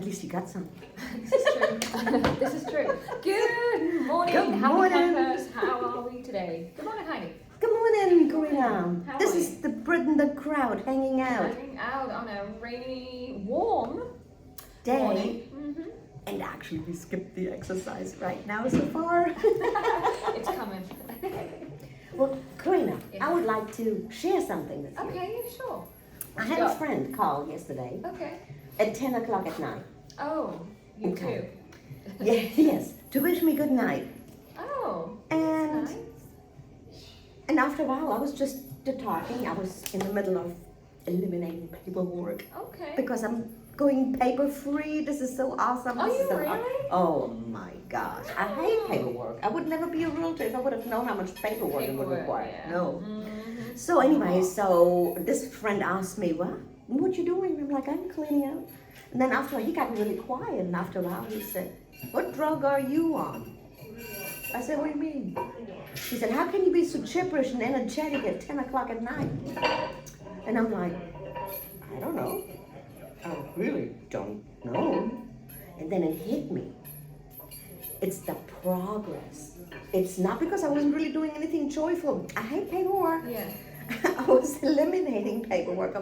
At least you got some. This is true. This is true. Good morning, Good happy morning. campers. How are we today? Good morning, Heidi. Good morning, Karina. How This are is the Brit and the Krout hanging out Hanging out on a rainy, warm day. morning. And actually, we skipped the exercise right now so far. It's coming. Well, Karina, Yes. I would like to share something with you. Okay, sure. I had a friend call yesterday Okay. at 10 o'clock at night. Oh, you Okay. too. Yes, to wish me good night. Oh, And nice. and after a while, I was just talking. I was in the middle of eliminating paperwork Okay. because I'm going paper free. This is so awesome. Are This you is so really? Oh my gosh, I hate paperwork. I would never be a realtor if I would have known how much paperwork it would require. Yeah. No. Mhm. So anyway, so this friend asked me, what you doing? I'm like, I'm cleaning out. And then after he got really quiet, and after a while he said, what drug are you on? I said, what do you mean? He said, how can you be so chipperish and energetic at 10 o'clock at night? And I'm like, I don't know. I really don't know. And then it hit me. It's the progress. It's not because I wasn't really doing anything joyful. I hate paperwork. Yeah. I was eliminating paperwork.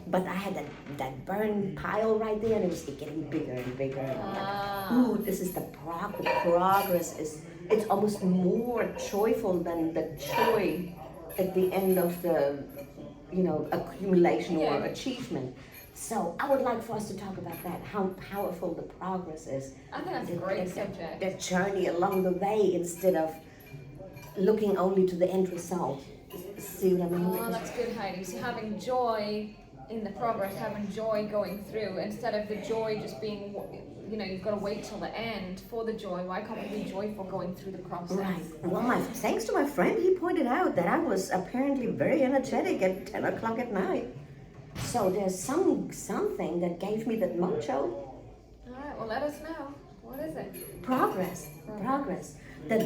But I had that burned pile right there, and it was getting bigger and bigger. And I'm like, ooh, this is the progress it's almost more joyful than the joy at the end of the, accumulation or achievement. So I would like for us to talk about that, how powerful the progress is. I think that's a great subject. The journey along the way instead of looking only to the end result. See what I mean? Oh, that's good, Heidi. So having joy in the progress, having joy going through, instead of the joy just being, you've got to wait till the end for the joy. Why can't we be joyful going through the process? Right. Well, thanks to my friend, he pointed out that I was apparently very energetic at 10 o'clock at night. So there's something that gave me that mojo. All right, well, let us know. What is it? Progress. That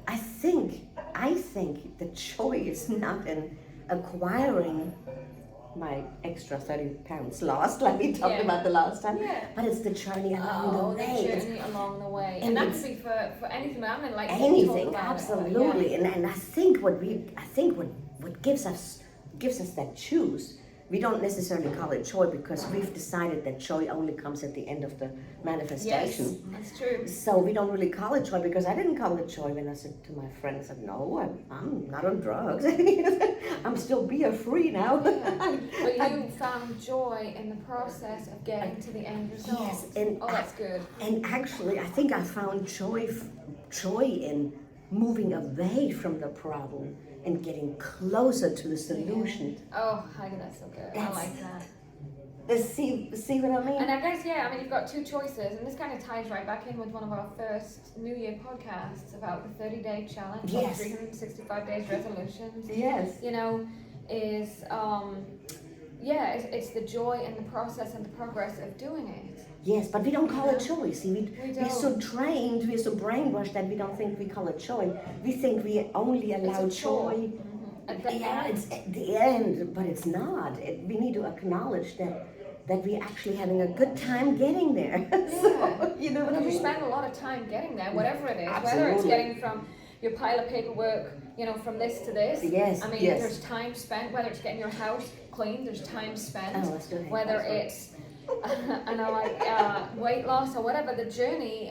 I think the joy is not in acquiring my extra 30 pounds lost, like we talked about the last time. Yeah. But it's the journey along the way. The journey along the way. And that could be for anything. I mean, like anything, absolutely. And I think what gives us that choose. We don't necessarily call it joy because we've decided that joy only comes at the end of the manifestation. Yes, that's true. So we don't really call it joy because I didn't call it joy when I said to my friend, I said, no, I'm not on drugs. I'm still beer free now. Yeah. But you found joy in the process of getting to the end result. Yes, that's good. And actually, I think I found joy in moving away from the problem and getting closer to the solution. Oh, Heidi, that's so good. I like that. See what I mean? And I guess, you've got two choices, and this kind of ties right back in with one of our first New Year podcasts about the 30-day challenge, yes. 365 days resolutions. Yes. It's the joy and the process and the progress of doing it. Yes, but we don't call it joy. See, we're so don't. trained, we're so brainwashed that we don't think we call it joy. We think we only allow joy. It's at the end, but it's not. We need to acknowledge that we're actually having a good time getting there. So, you know what I mean? You spend a lot of time getting there, whatever it is. Absolutely. Whether it's getting from your pile of paperwork, from this to this. Yes, there's time spent, whether it's getting your house clean, there's time spent. Oh, let's do it. Whether it's weight loss or whatever, the journey,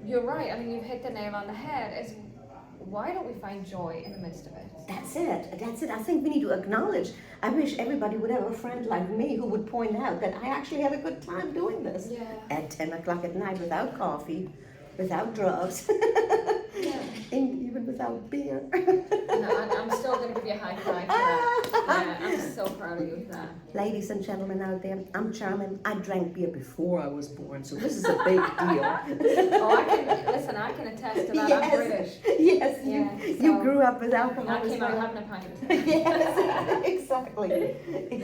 you're right. You've hit the nail on the head. Is why don't we find joy in the midst of it? That's it. I think we need to acknowledge. I wish everybody would have a friend like me who would point out that I actually had a good time doing this. Yeah. At 10 o'clock at night without coffee, without drugs, and even without beer. I'm still going to give you a high five for that. Yeah, I'm so proud of you for that. Ladies and gentlemen out there, I'm German. I drank beer before I was born, so this is a big deal. I can attest to that. Yes. I'm British. Yes, you so grew up with alcohol. I came out having a pint. Yes, exactly.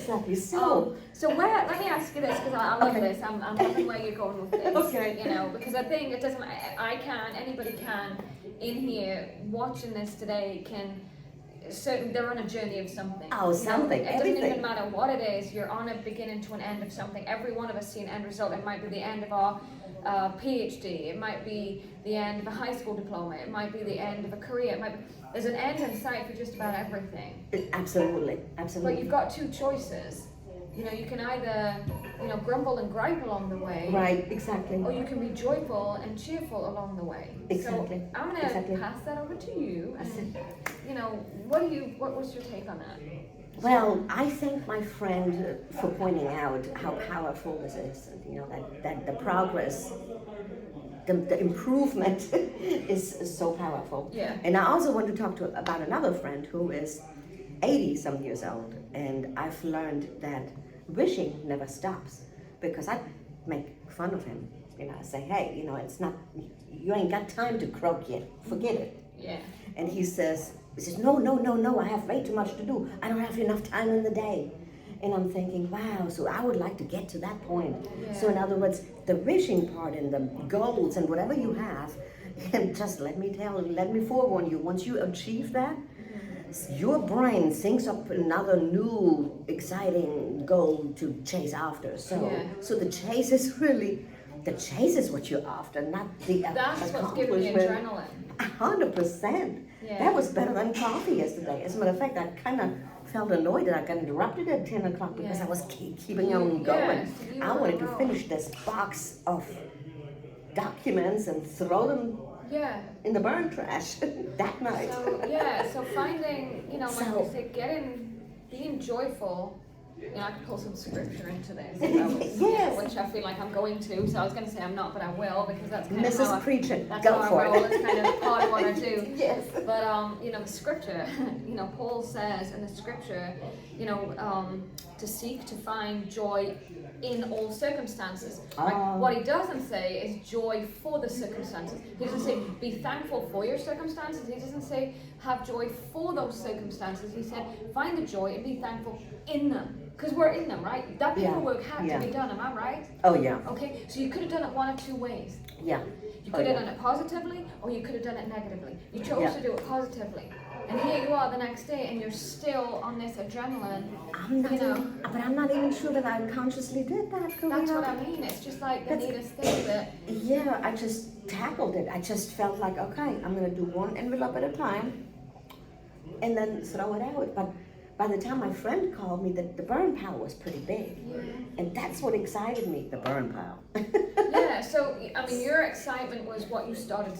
So let me ask you this, because I love this. I'm loving where you're going with this. Okay. Because I think it doesn't. Anybody can in here watching this today can certain, they're on a journey of something. Oh, something, It doesn't everything. even matter what it is. You're on a beginning to an end of something. Every one of us see an end result. It might be the end of our PhD. It might be the end of a high school diploma. It might be the end of a career. It might be, there's an end in sight for just about everything. Absolutely, But absolutely. you've got two choices. You can either, grumble and gripe along the way. Right, exactly. Or you can be joyful and cheerful along the way. Exactly. So I'm gonna pass that over to you. And what was your take on that? Well, I thank my friend for pointing out how powerful this is. That the progress, the improvement is so powerful. Yeah. And I also want to talk about another friend who is 80 some years old, and I've learned that wishing never stops, because I make fun of him. I say, hey, it's not, you ain't got time to croak yet. Forget it. Yeah. And he says, no, I have way too much to do. I don't have enough time in the day. And I'm thinking, wow, so I would like to get to that point. Yeah. So in other words, the wishing part and the goals and whatever you have, and just let me forewarn you, once you achieve that, your brain thinks up another new exciting goal to chase after. So the chase is what you're after, not the That's what's giving me adrenaline. 100%. Yeah. That was better than coffee yesterday. As a matter of fact, I kind of felt annoyed that I got interrupted at 10 o'clock because I was keeping on going. you I were wanted to wrong. finish this box of documents and throw them Yeah. in the burn trash that night. So finding, like So- you say, being joyful. I could pull some scripture into this. Yes. Which I feel like I'm going to. So I was going to say I'm not, but I will, because that's kind of how Mrs. Preacher, that's go how for I roll. it. It's kind of part of what I do. Yes. But the scripture, Paul says in the scripture, to seek to find joy in all circumstances. Right? Oh. What he doesn't say is joy for the circumstances. He doesn't say be thankful for your circumstances. He doesn't say have joy for those circumstances. He said find the joy and be thankful in them. Because we're in them, right? That Yeah. paperwork had Yeah. to be done, am I right? Oh, yeah. Okay, so you could have done it one of two ways. Yeah. You Oh, could have yeah. done it positively, or you could have done it negatively. You chose Yeah. to do it positively. And here you are the next day, and you're still on this adrenaline. But I'm not even sure that I consciously did that. That's what I mean. It's just like the neatest thing that. Yeah, I just tackled it. I just felt like, okay, I'm going to do one envelope at a time and then throw it out. But by the time my friend called me, the burn pile was pretty big. Yeah. And that's what excited me, the burn pile. Yeah. So your excitement was what you started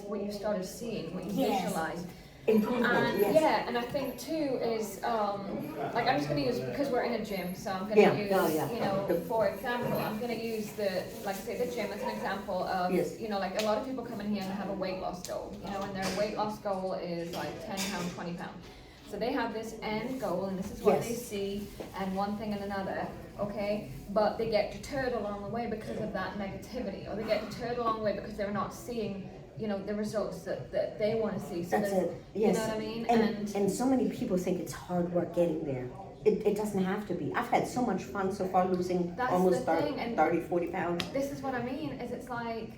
seeing, what you Yes. visualized. Improvement, And yes. and I think too is I'm just going to use, because we're in a gym, so I'm going to Yeah. use Oh, yeah. for example, I'm going to use the gym as an example of Yes. like a lot of people come in here and have a weight loss goal, and their weight loss goal is like 10 pounds, 20 pounds. So they have this end goal, and this is what Yes. they see, and one thing and another, okay? But they get deterred along the way because of that negativity, or they get deterred along the way because they're not seeing, the results that they want to see. So That's there's- it. Yes. You know what I mean? And so many people think it's hard work getting there. It doesn't have to be. I've had so much fun so far losing That's almost the thing, and 30, 40 pounds. this is what I mean, is it's like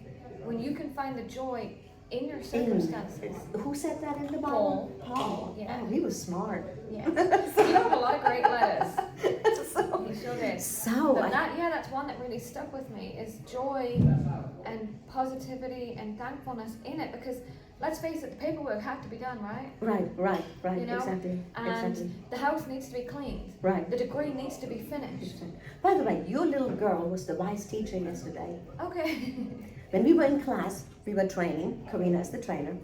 when you can find the joy in your circumstances. Who said that in the Bible? Paul. Yeah. Oh, he was smart. Yeah. He wrote a lot of great letters. So, He sure did. so That's one that really stuck with me, is joy and positivity and thankfulness in it, because let's face it, the paperwork had to be done, right? right, And exactly. the house needs to be cleaned. Right. The degree needs to be finished. By the way, your little girl was the wise teacher yesterday. Okay. When we were in class, we were training, Karina is the trainer,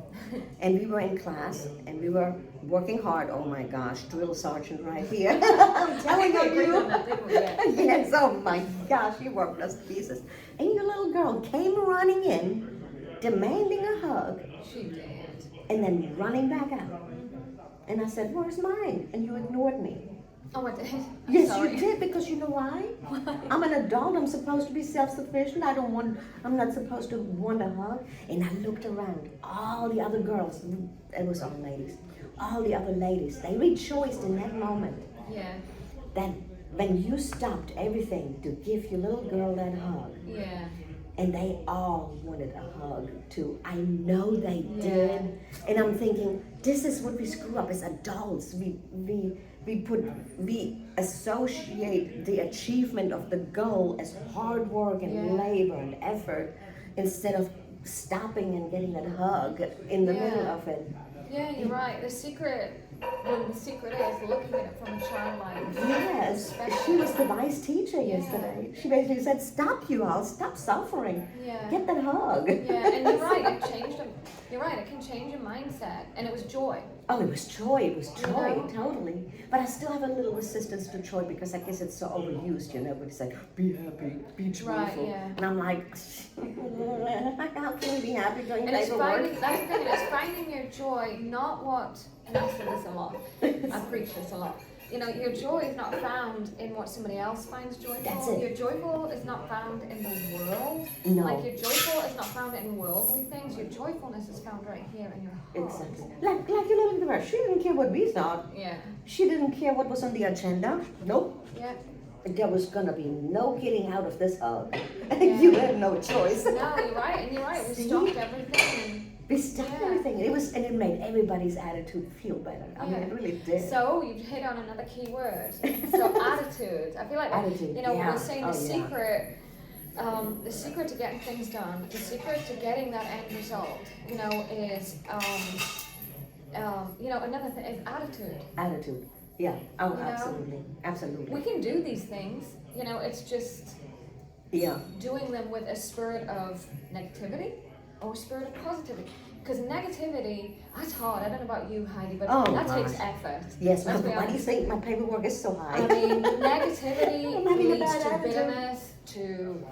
and we were in class, and we were working hard. Oh my gosh, drill sergeant right here. I'm telling you. Yes, oh my gosh, you worked us to pieces. And your little girl came running in, demanding a hug, She did. and then running back out. And I said, where's mine? And you ignored me. Oh, I did. Yes, Sorry. you did, because you know why? I'm an adult. I'm supposed to be self-sufficient. I'm not supposed to want a hug. And I looked around. All the other girls, it was all ladies. All the other ladies, they rejoiced in that moment. Yeah. That when you stopped everything to give your little girl that hug, Yeah. and they all wanted a hug too. I know they did, and I'm thinking, this is what we screw up as adults. We associate the achievement of the goal as hard work and labor and effort, instead of stopping and getting that hug in the middle of it. Yeah, you're right. The secret is looking at it from a childlike. Yes, she was the vice teacher yesterday. She basically said, "Stop, you all! Stop suffering. Get that hug." Yeah, and you're right. It changed them. You're right. It can change your mindset, and it was joy. Oh, it was joy. It was joy, totally. But I still have a little resistance to joy because I guess it's so overused. Everybody say, "Be happy, be joyful," and I'm like, how can we be happy doing paperwork? That's the thing. It's finding your joy, not what. And I say this a lot. I preach this a lot. Your joy is not found in what somebody else finds joyful. That's it. Your joyful is not found in the world. No. Like your joyful is not found in worldly things. Your joyfulness is found right here in your heart. Exactly. Like your little girl. She didn't care what we thought. Yeah. She didn't care what was on the agenda. Nope. Yeah. There was gonna be no getting out of this hug. You had no choice. No, you're right, and you're right. We stopped everything. We stopped everything. And it made everybody's attitude feel better. I mean, it really did. So you hit on another key word. So attitude. I feel like attitude. We're saying secret. The secret to getting things done, the secret to getting that end result, is another thing is attitude. Attitude. Yeah. Oh, absolutely. Absolutely. We can do these things. It's just doing them with a spirit of negativity or a spirit of positivity. Because negativity, that's hard. I don't know about you, Heidi, but that takes effort. Yes, why do you think my paperwork is so high? I mean, negativity leads to bitterness, to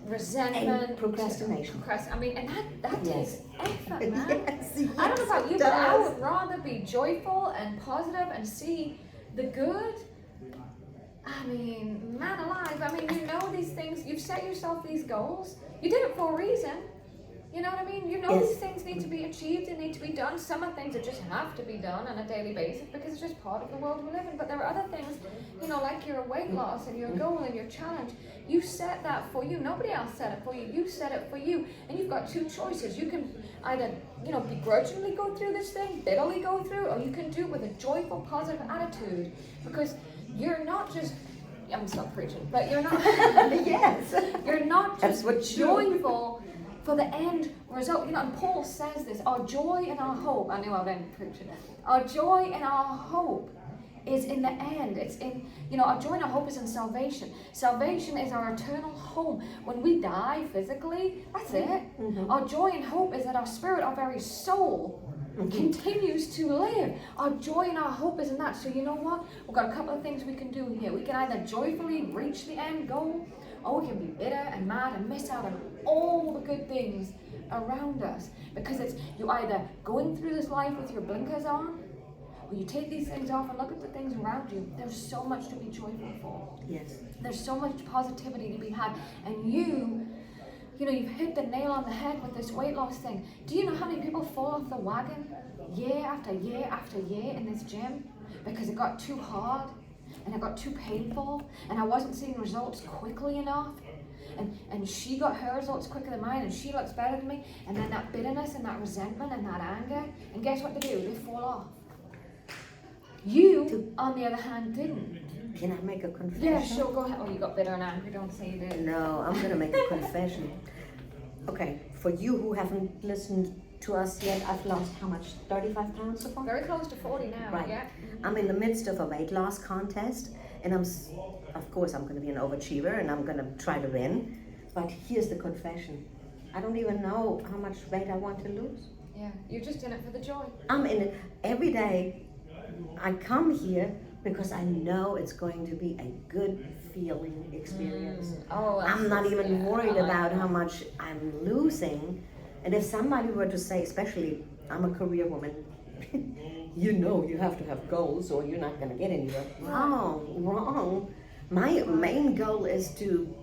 resentment, and procrastination. And that takes effort, man. Yes, I don't know about you, but I would rather be joyful and positive and see the good. I mean, man alive. I mean, these things. You've set yourself these goals. You did it for a reason. You know what I mean? These things need to be achieved and need to be done. Some are things that just have to be done on a daily basis because it's just part of the world we live in. But there are other things, like your weight loss and your goal and your challenge. You set that for you. Nobody else set it for you. You set it for you. And you've got two choices. You can either, begrudgingly go through this thing, bitterly go through, or you can do it with a joyful, positive attitude. Because you're not just, I'm still preaching, but you're not, yes. You're not just joyful for the end result. And Paul says this, our joy and our hope, I knew I would end preaching, our joy and our hope is in the end. It's in, our joy and our hope is in salvation. Salvation is our eternal home. When we die physically, that's it. Mm-hmm. Our joy and hope is that our spirit, our very soul, continues to live. Our joy and our hope is in that. So you know what? We've got a couple of things we can do here. We can either joyfully reach the end goal, or we can be bitter and mad and miss out on all the good things around us. Because it's, you either going through this life with your blinkers on, or you take these things off and look at the things around you. There's so much to be joyful for. Yes. There's so much positivity to be had. And you've hit the nail on the head with this weight loss thing. Do you know how many people fall off the wagon year after year after year in this gym? Because it got too hard and it got too painful and I wasn't seeing results quickly enough. And she got her results quicker than mine and she looks better than me. And then that bitterness and that resentment and that anger. And guess what they do? They fall off. You, on the other hand, didn't. Can I make a confession? Yeah, sure, go ahead. Oh, you got bitter and angry, don't say you did. No, I'm going to make a confession. Okay, for you who haven't listened to us yet, I've lost how much? 35 pounds so far? Very close to 40 now, right. Yeah. I'm in the midst of a weight loss contest, and of course I'm going to be an overachiever, and I'm going to try to win. But here's the confession. I don't even know how much weight I want to lose. Yeah, you're just in it for the joy. I'm in it every day. I come here because I know it's going to be a good feeling experience. I'm not even worried about how much I'm losing. And if somebody were to say, especially I'm a career woman, you have to have goals or you're not going to get anywhere. Wrong. My main goal is to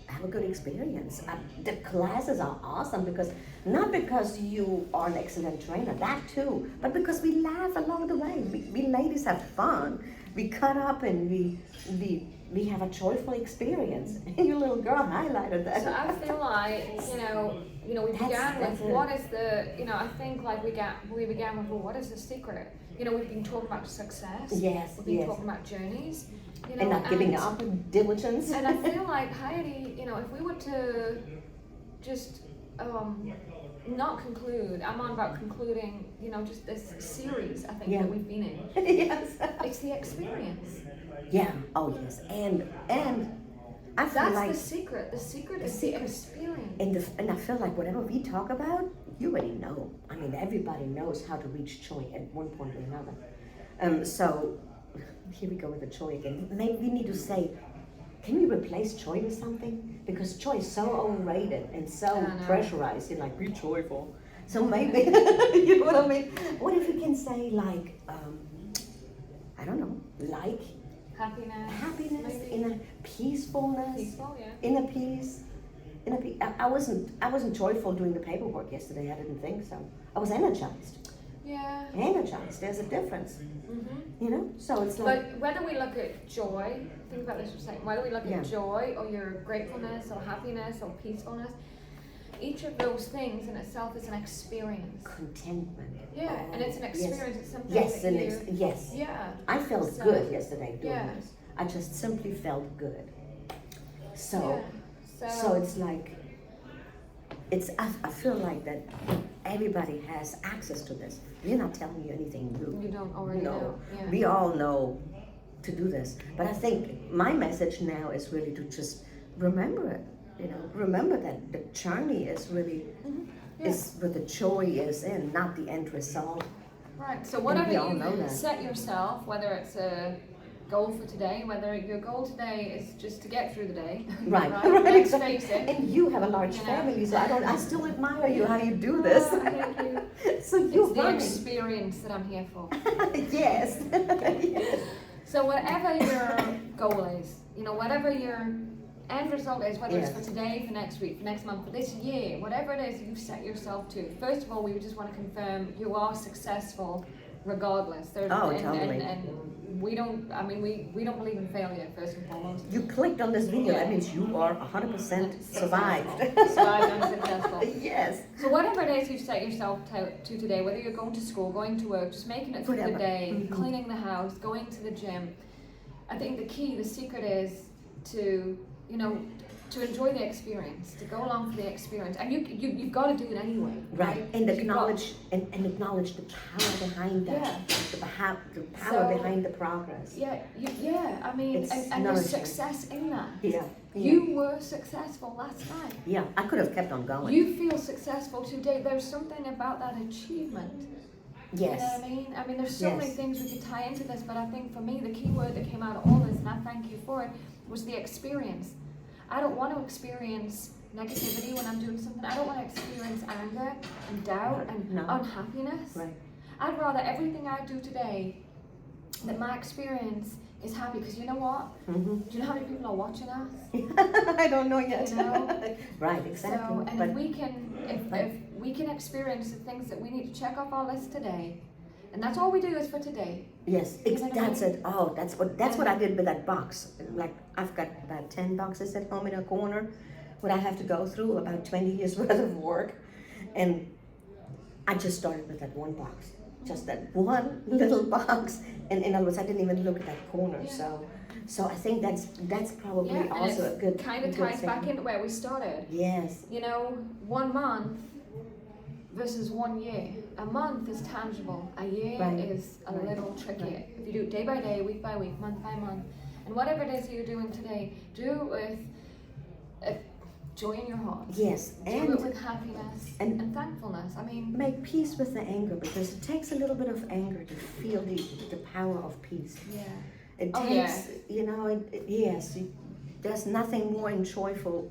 have a good experience. The classes are awesome because not because you are an excellent trainer, that too, but because we laugh along the way. We ladies have fun. We cut up and we have a joyful experience. And your little girl highlighted that. So I feel like we began with what is the I think like we began with, well, what is the secret? We've been talking about success. Yes. We've been talking about journeys. And not giving up, and diligence. And I feel like Heidi, if we were to just not conclude, I'm on about concluding, just this series I think that we've been in. Yes. It's the experience. Yeah. Oh yes. And I feel that's like the secret. The secret is the experience. And I feel like whatever we talk about, you already know. I mean, everybody knows how to reach joy at one point or another. So here we go with the joy again. Maybe we need to say, can we replace joy with something? Because joy is so overrated and so pressurized. You're like, be joyful. So maybe, you know what I mean? What if we can say like, I don't know, like happiness, maybe. inner peacefulness, Peaceful, yeah. inner peace. I wasn't joyful doing the paperwork yesterday. I didn't think so. I was energized. Yeah. Energized. There's a difference. Mm-hmm. So it's like. But whether we look at joy, think about this for a second. Whether we look at joy or your gratefulness or happiness or peacefulness, each of those things in itself is an experience. Contentment. Yeah, and it's an experience. It's something yes, that you. Yes. Yeah. I felt good yesterday doing this. I just simply felt good. So it's like, I feel like that everybody has access to this. We're not telling you anything new. You don't already know. Yeah. We all know to do this. But I think my message now is really to just remember it. Remember that the journey is really is what the joy is in, not the end result. Right. So whatever you set yourself, whether it's a goal for today, whether your goal today is just to get through the day. Right. Let's face it. And you have a large family, so I still admire you how you do this. Thank you. So you're the experience that I'm here for. Yes. Yes. So whatever your goal is, whatever your end result is, whether it's for today, for next week, for next month, for this year, whatever it is you've set yourself to, first of all, we just want to confirm you are successful regardless. Totally. And we don't believe in failure, first and foremost. You clicked on this video, that means you are 100% survived. Survived and successful. Yes. So whatever it is you've set yourself to today, whether you're going to school, going to work, just making it through the day, cleaning the house, going to the gym, I think the secret is to enjoy the experience, to go along for the experience, and you've got to do it anyway. Right, and acknowledge the power behind that, the power behind the progress. Yeah. I mean, and there's success in that. Yeah. You were successful last night. Yeah, I could have kept on going. You feel successful today. There's something about that achievement. Yes. You know what I mean? I mean, there's so many things we could tie into this, but I think for me, the key word that came out of all this, and I thank you for it, was the experience. I don't want to experience negativity when I'm doing something. I don't want to experience anger and doubt and unhappiness. Right. I'd rather everything I do today, that my experience is happy, because you know what? Do you know how many people are watching us? I don't know yet. Right, exactly. So, and if we can experience the things that we need to check off our list today, and that's all we do is for today. Yes, that's it. Oh, that's what I did with that box. Like, I've got about 10 boxes at home in a corner, what I have to go through, about 20 years worth of work, and I just started with that one box, just that one little box, and in other words, I didn't even look at that corner. So I think that's probably also a good. Kind of ties back into where we started. Yes. 1 month versus 1 year. A month is tangible. A year is a little trickier. If you do it day by day, week by week, month by month, and whatever it is you're doing today, do it with joy in your heart. Yes, do it with happiness and thankfulness. I mean, make peace with the anger, because it takes a little bit of anger to feel the power of peace. Yeah. It takes, there's nothing more joyful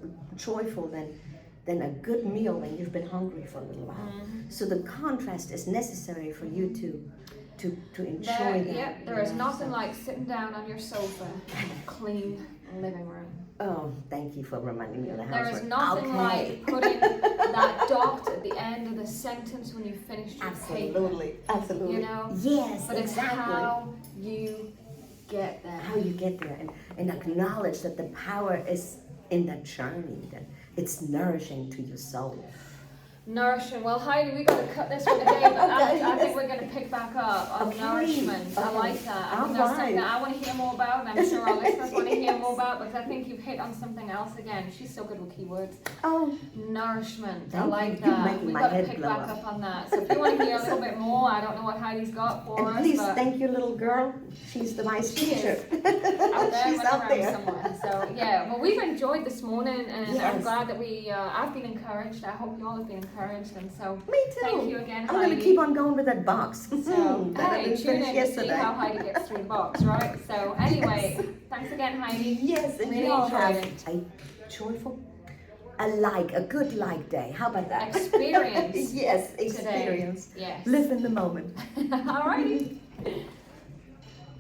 than a good meal when you've been hungry for a little while. So the contrast is necessary for you to enjoy that. Yeah, there is nothing like sitting down on your sofa in a clean living room. Oh, thank you for reminding me of the There housework. is nothing like putting that dot at the end of the sentence when you finished your paper. Absolutely. You know? Yes, But it's exactly. how you get there. How you get there and acknowledge that the power is in that journey, that it's nourishing to your soul. Nourishing. Well, Heidi, we got to cut this one today, but I think we're going to pick back up on nourishment. I like that. I think that's something that I want to hear more about, and I'm sure our listeners want to hear more about, because I think you've hit on something else again. She's so good with keywords. Oh, nourishment. I thank like you. You're that. making We've my got to head pick blow back up. up on that. So if you want to hear a little bit more, I don't know what Heidi's got for and us. please but thank your little girl. She's the wise teacher. out there, She's running out around there. somewhere. So yeah, well, we've enjoyed this morning, and I'm Yes. glad that I've been encouraged. I hope you all have been encouraged, and so Me too. thank you again, I'm Heidi. going to keep on going with that box. So That I hey, didn't tune finish in to see yesterday. how Heidi gets through the box, right? So anyway, thanks again, Heidi. Yes, and Really you all enjoyed have it. a joyful, a good day. How about that? Experience Yes, today. experience. Yes. Live in the moment. Alrighty.